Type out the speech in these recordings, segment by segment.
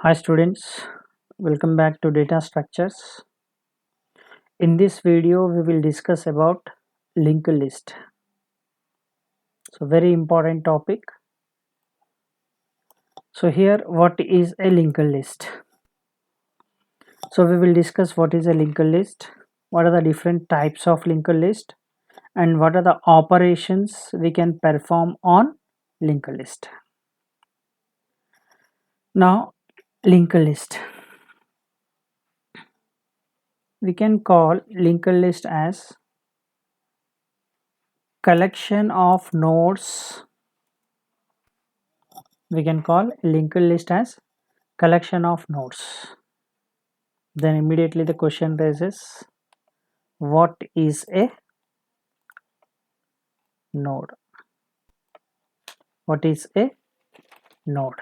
Hi students, welcome back to data structures. In this video we will discuss about linked list. So very important topic. So here what is a linked list? So we will discuss what is a linked list, what are the different types of linked list, and what are the operations we can perform on linked list. Now linked list. We can call linked list as collection of nodes. We can call linked list as collection of nodes. Then immediately the question raises, what is a node? What is a node?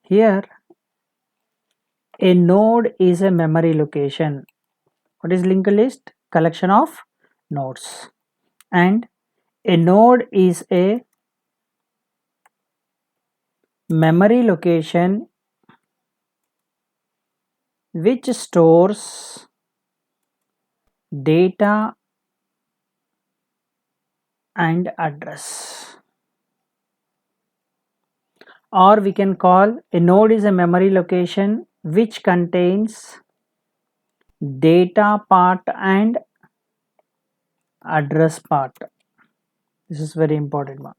Here a node is a memory location. What is linked list? Collection of nodes. And a node is a memory location which stores data and address. Or we can call a node is a memory location which contains data part and address part. This is very important one.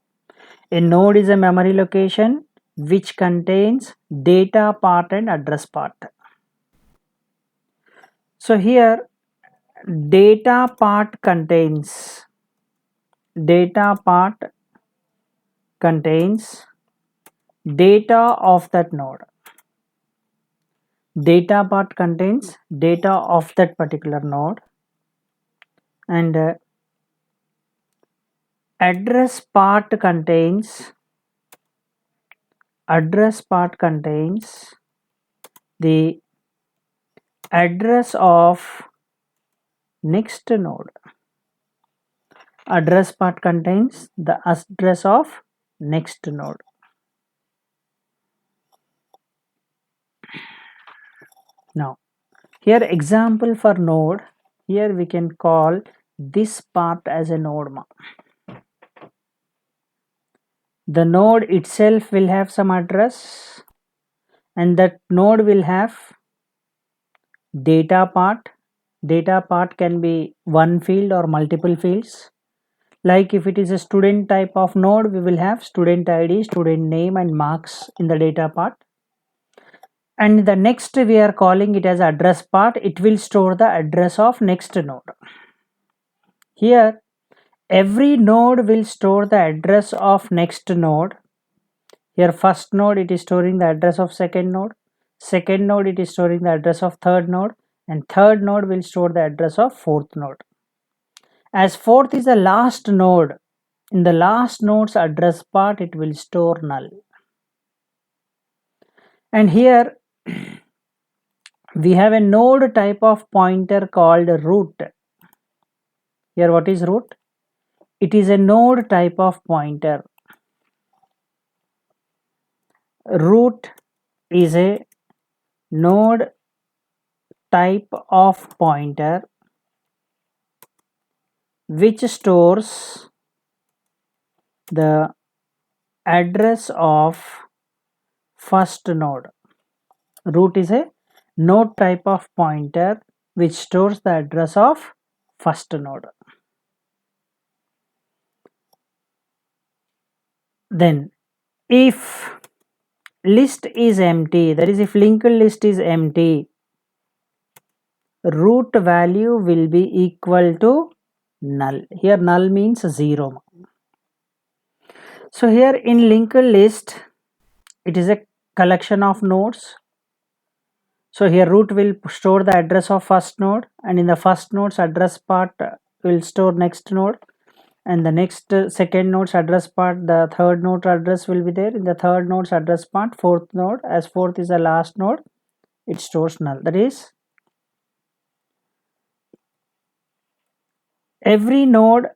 A node is a memory location which contains data part and address part. So here data part contains data of that node. Data part contains data of that particular node, and address part contains the address of next node. Address part contains the address of next node. Now here example for node, here we can call this part as a node. The node itself will have some address, and that node will have data part. Data part can be one field or multiple fields. Like if it is a student type of node, we will have student ID, student name and marks in the data part. And the next we are calling it as address part. It will store the address of next node. Here every node will store the address of next node. Here first node it is storing the address of second node it is storing the address of third node, and third node will store the address of fourth node. As fourth is the last node, in the last node's address part it will store null. And here we have a node type of pointer called root. Here what is root? It is a node type of pointer. Root is a node type of pointer which stores the address of first node. Root is a node type of pointer which stores the address of first node. Then if list is empty, that is if linked list is empty, root value will be equal to null. Here null means 0. So here in linked list it is a collection of nodes. So here root will store the address of first node, and in the first node's address part will store next node, and the next second node's address part, the third node address will be there. In the third node's address part, fourth node, as fourth is the last node, it stores null. That is every node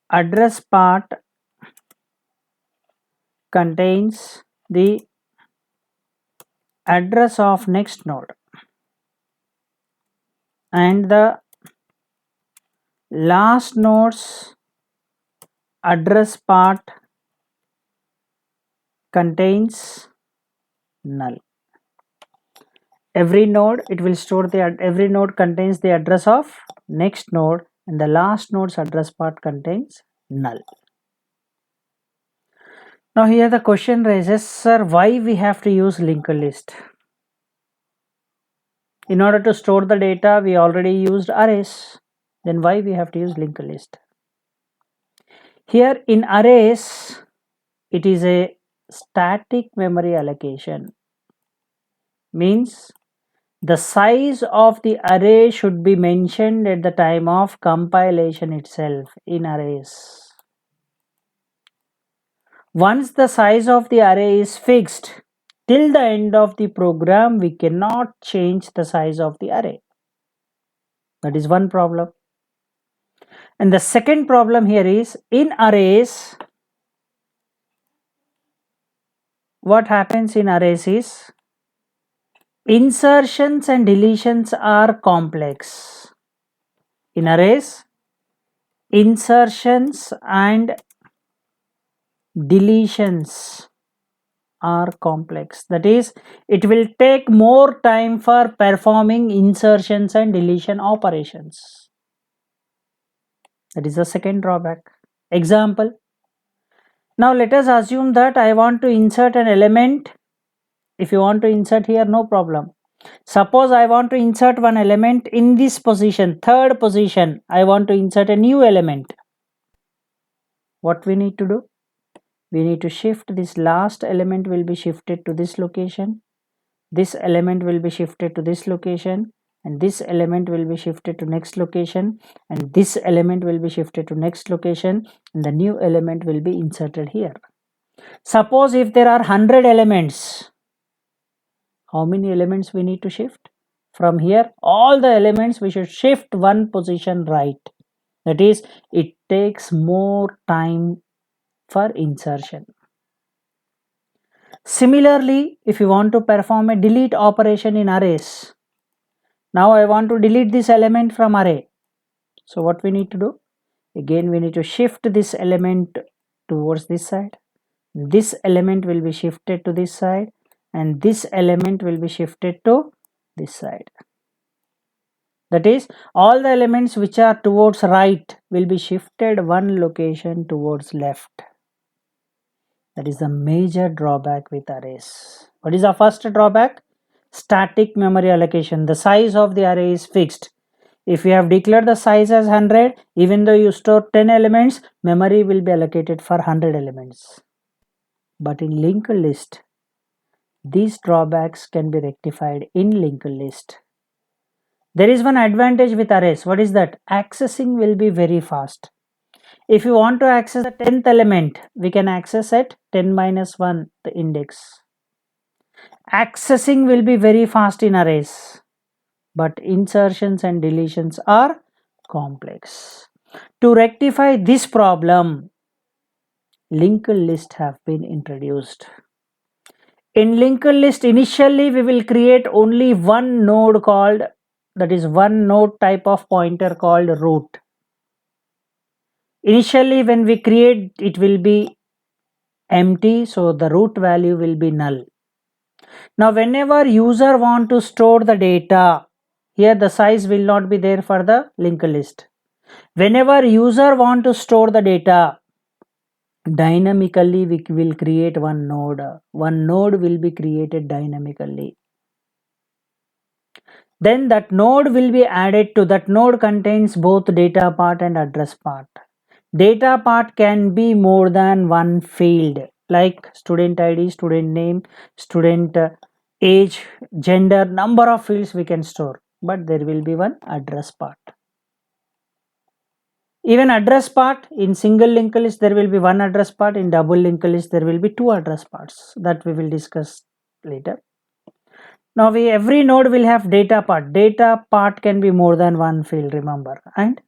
address part contains the address of next node, and the last node's address part contains null. Every node, it will store every node contains the address of next node, and the last node's address part contains null. Now here the question raises, sir, why we have to use linked list? In order to store the data, we already used arrays. Then why we have to use linked list? Here in arrays, it is a static memory allocation. Means the size of the array should be mentioned at the time of compilation itself in arrays. Once the size of the array is fixed, till the end of the program, we cannot change the size of the array. That is one problem. And the second problem here is, in arrays, what happens in arrays is, insertions and deletions are complex. In arrays, insertions and deletions are complex. That is, it will take more time for performing insertions and deletion operations. That is the second drawback. Example. Now let us assume that I want to insert an element. If you want to insert here, no problem. Suppose I want to insert one element in this position, third position. I want to insert a new element. What we need to do? We need to shift this last element will be shifted to this location. This element will be shifted to this location, and this element will be shifted to next location, and this element will be shifted to next location, and the new element will be inserted here. Suppose if there are 100 elements, how many elements we need to shift? From here, all the elements we should shift one position right. That is, it takes more time for insertion. Similarly, if you want to perform a delete operation in arrays, now I want to delete this element from array. So what we need to do? Again, we need to shift this element towards this side. This element will be shifted to this side, and this element will be shifted to this side. That is, all the elements which are towards right will be shifted one location towards left. That is the major drawback with arrays. What is the first drawback? Static memory allocation. The size of the array is fixed. If you have declared the size as 100, even though you store 10 elements, memory will be allocated for 100 elements. But in linked list, these drawbacks can be rectified in linked list. There is one advantage with arrays. What is that? Accessing will be very fast. If you want to access the 10th element, we can access at 10 minus 1, the index. Accessing will be very fast in arrays, but insertions and deletions are complex. To rectify this problem, linked list have been introduced. In linked list, initially we will create only one node called, that is one node type of pointer called root. Initially when we create, it will be empty, so the root value will be null. Now whenever user want to store the data, here the size will not be there for the linked list. Whenever user want to store the data, dynamically we will create one node. One node will be created dynamically. Then that node will be added to, that node contains both data part and address part. Data part can be more than one field, like student ID, student name, student age, gender, number of fields we can store, but there will be one address part. Even address part, in single linked list there will be one address part, in double linked list there will be two address parts, that we will discuss later. Now every node will have data part. Data part can be more than one field, remember, and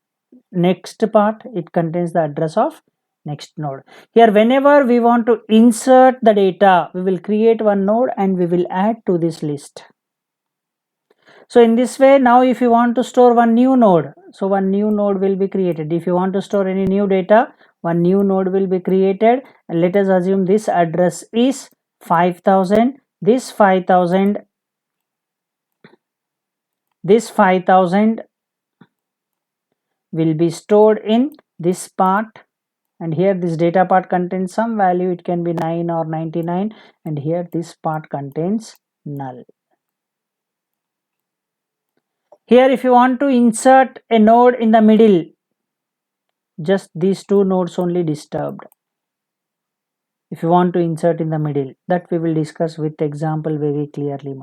next part, it contains the address of next node. Here whenever we want to insert the data, we will create one node and we will add to this list. So in this way, now if you want to store one new node, so one new node will be created. If you want to store any new data, one new node will be created, and let us assume this address is 5000. This 5000 will be stored in this part, and here this data part contains some value. It can be 9 or 99, and here this part contains null. Here if you want to insert a node in the middle, just these two nodes only disturbed. If you want to insert in the middle, that we will discuss with example very clearly.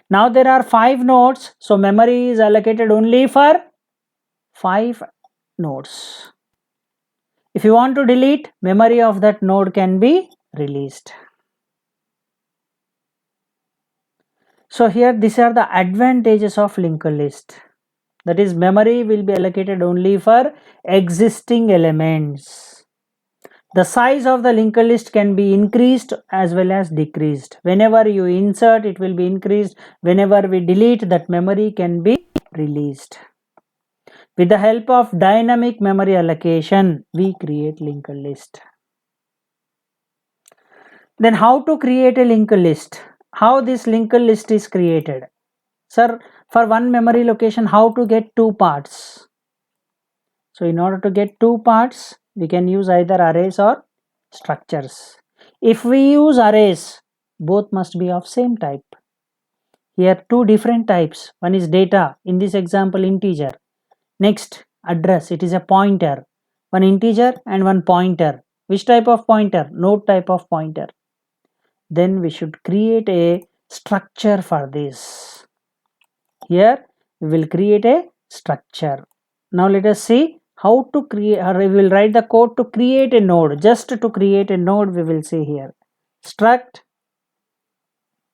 Now there are 5 nodes, so memory is allocated only for 5 nodes. If you want to delete, memory of that node can be released. So here these are the advantages of linked list. That is, memory will be allocated only for existing elements. The size of the linked list can be increased as well as decreased. Whenever you insert, it will be increased. Whenever we delete, that memory can be released. With the help of dynamic memory allocation, we create linked list. Then how to create a linked list? How this linked list is created? Sir, for one memory location, how to get 2 parts? So in order to get 2 parts, we can use either arrays or structures. If we use arrays, both must be of same type. Here 2 different types. One is data, in this example integer. Next, address, it is a pointer. One integer and one pointer. Which type of pointer? Node type of pointer. Then we should create a structure for this. Here we will create a structure. Now let us see how to create, or we will write the code to create a node. Just to create a node, we will say here struct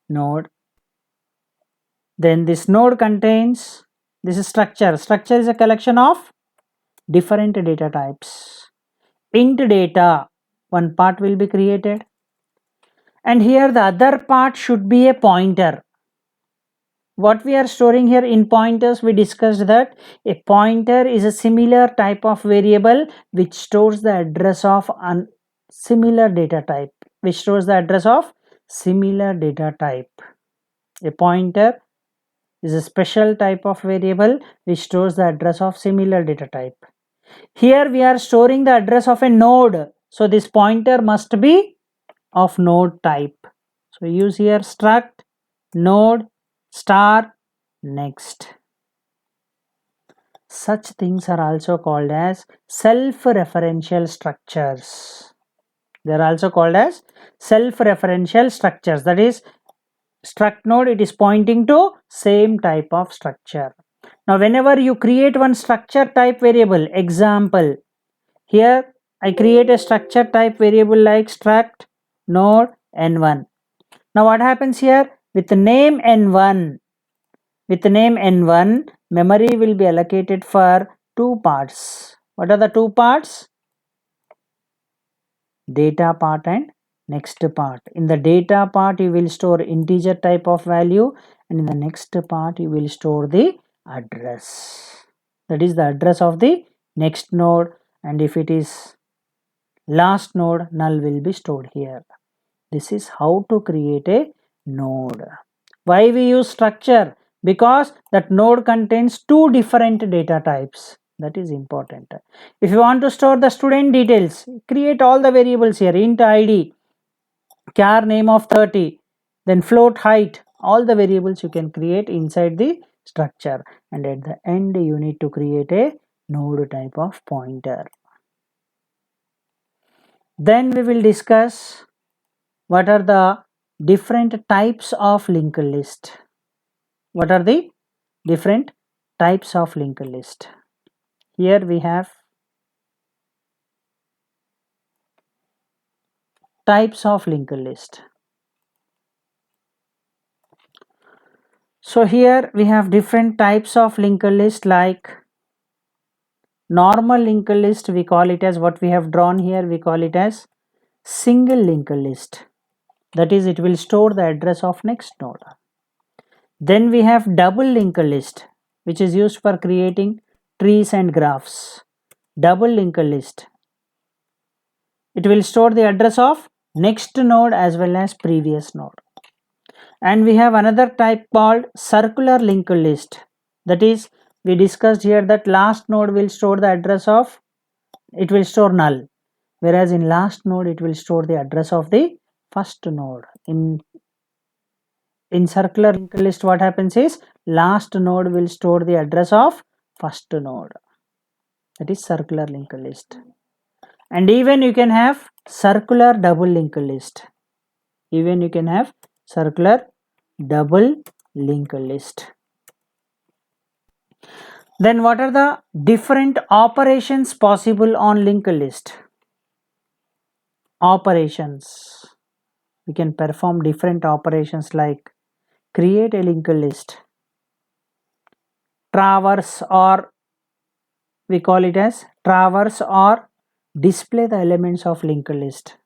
node. Then this node contains, this is structure. Structure is a collection of different data types. Int data, one part will be created, and here the other part should be a pointer. What we are storing here in pointers, we discussed that a pointer is a similar type of variable which stores the address of a similar data type. A pointer is a special type of variable which stores the address of similar data type. Here we are storing the address of a node, so this pointer must be of node type. So use here struct node star next. Such things are also called as self-referential structures. They are also called as self-referential structures. That is, struct node, it is pointing to same type of structure. Now whenever you create one structure type variable, example, here I create a structure type variable like struct node n1. Now what happens here? With the name n1, memory will be allocated for 2 parts. What are the 2 parts? Data part and next part. In the data part, you will store integer type of value, and in the next part, you will store the address. That is the address of the next node, and if it is last node, null will be stored here. This is how to create a node. Why we use structure? Because that node contains 2 different data types. That is important. If you want to store the student details, create all the variables here. Int id, char name of 30, then float height. All the variables you can create inside the structure. And at the end, you need to create a node type of pointer. Then we will discuss what are the different types of linked list. What are the different types of linked list? Here we have types of linked list. So here we have different types of linked list like Normal linked list, we call it as what we have drawn here, we call it as single linked list. That is, it will store the address of next node. Then we have double linked list, which is used for creating trees and graphs. Double linked list, it will store the address of next node as well as previous node. And we have another type called circular linked list. That is, we discussed here that last node will store the address of, it will store null, whereas in last node it will store the address of the first node. In circular linked list, what happens is last node will store the address of first node. That is circular linked list. And even you can have circular double linked list. Even you can have circular double linked list. Then what are the different operations possible on linked list? Operations. We can perform different operations like create a linked list, traverse, or we call it as traverse or display the elements of linked list,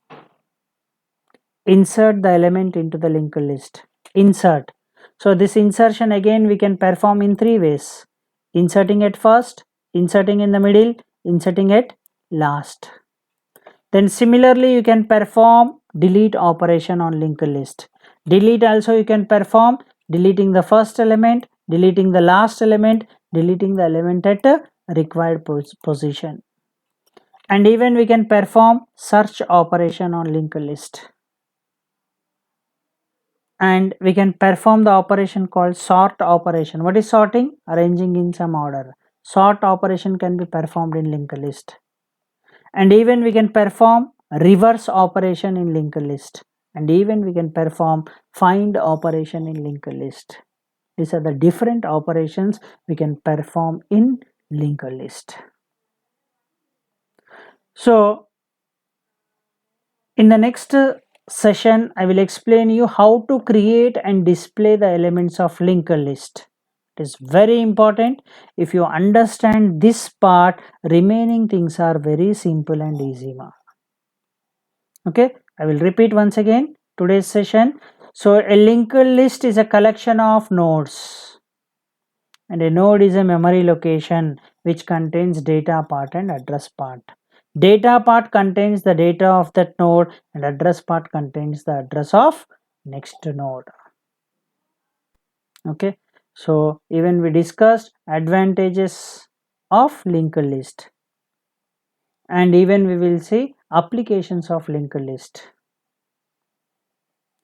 insert the element into the linked list, insert. So this insertion again we can perform in three ways: inserting at first, inserting in the middle, inserting at last. Then similarly you can perform delete operation on linked list. Delete also you can perform, deleting the first element, deleting the last element, deleting the element at a required position. And even we can perform search operation on linked list. And we can perform the operation called sort operation. What is sorting? Arranging in some order. Sort operation can be performed in linked list. And even we can perform reverse operation in linked list. And even we can perform find operation in linked list. These are the different operations we can perform in linked list. So in the next session, I will explain you how to create and display the elements of linked list. It is very important. If you understand this part, remaining things are very simple and easy. Okay, I will repeat once again today's session. So a linked list is a collection of nodes, and a node is a memory location which contains data part and address part. Data part contains the data of that node, and address part contains the address of next node. Okay, so even we discussed advantages of linked list, and even we will see applications of linked list.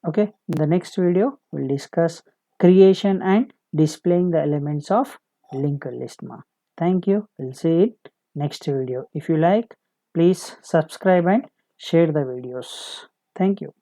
Okay, in the next video we'll discuss creation and displaying the elements of linked list. Thank you. We'll see it next video. If you like, please subscribe and share the videos. Thank you.